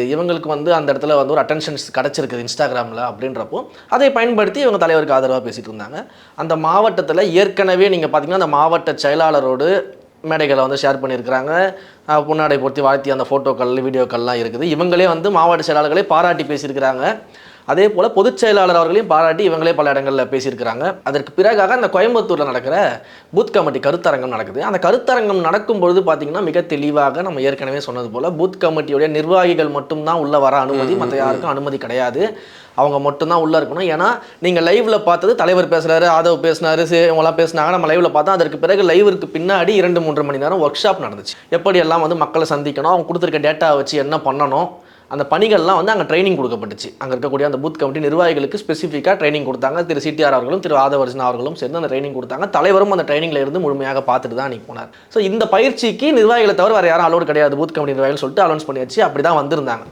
இவங்களுக்கு வந்து அந்த இடத்துல வந்து ஒரு அட்டென்ஷன்ஸ் கிடச்சிருக்குது இன்ஸ்டாகிராமில் அப்படின்றப்போ அதை பயன்படுத்தி இவங்க தலைவருக்கு ஆதரவாக பேசிகிட்டு இருந்தாங்க. அந்த மாவட்டத்தில் ஏற்கனவே நீங்கள் பார்த்தீங்கன்னா அந்த மாவட்ட செயலாளரோடு மேடைகளை வந்து ஷேர் பண்ணியிருக்கிறாங்க. பொன்னாடை பொருத்தி வாழ்த்தி அந்த ஃபோட்டோக்கள் வீடியோக்கள்லாம் இருக்குது. இவங்களே வந்து மாவட்ட செயலாளர்களே பாராட்டி பேசியிருக்கிறாங்க. அதே போல் பொதுச் செயலாளர் அவர்களையும் பாராட்டி இவங்களே பல இடங்களில் பேசியிருக்கிறாங்க. அதற்கு பிறகாக அந்த கோயம்புத்தூரில் நடக்கிற பூத் கமிட்டி கருத்தரங்கம் நடக்குது. அந்த கருத்தரங்கம் நடக்கும்பொழுது பார்த்திங்கன்னா மிக தெளிவாக நம்ம ஏற்கனவே சொன்னது போல் பூத் கமிட்டியுடைய நிர்வாகிகள் மட்டும்தான் உள்ளே வர அனுமதி, மற்ற யாருக்கும் அனுமதி கிடையாது. அவங்க மட்டும்தான் உள்ளே இருக்கணும். ஏன்னா நீங்கள் லைவில் பார்த்தது தலைவர் பேசுகிறாரு, ஆதவ் பேசினாரு, இவங்களாம் பேசினாங்க. நம்ம லைவில் பார்த்தோம். அதற்கு பிறகு லைவிற்கு பின்னாடி 2-3 மணி நேரம் ஒர்க் ஷாப் நடந்துச்சு. எப்படியெல்லாம் வந்து மக்களை சந்திக்கணும், அவங்க கொடுத்துருக்க டேட்டாவை வச்சு என்ன பண்ணணும், அந்த பணிகள்லாம் வந்து அங்கே ட்ரைனிங் கொடுக்கப்பட்டுச்சு. அங்கே இருக்கக்கூடிய அந்த பூத் கமிட்டி நிர்வாகிகளுக்கு ஸ்பெசிஃபிக்காக ட்ரைனிங் கொடுத்தாங்க. திரு சிடிஆர் அவர்களும் திரு ஆதவர்ஜன் அவர்களும் சேர்ந்து அந்த ட்ரைனிங் கொடுத்தாங்க. தலைவரும் அந்த ட்ரைனிங்கில் இருந்து முழுமையாக பார்த்துட்டு தான் அன்றைக்கி போனார். ஸோ இந்த பயிற்சிக்கு நிர்வாகிகளை தவிர வேறு யாரும் அலோடு கிடையாது பூத் கமிட்டி நிர்வாகிகள் சொல்லிட்டு அலௌன்ஸ் பண்ணியாச்சு. அப்படி தான் வந்திருந்தாங்க.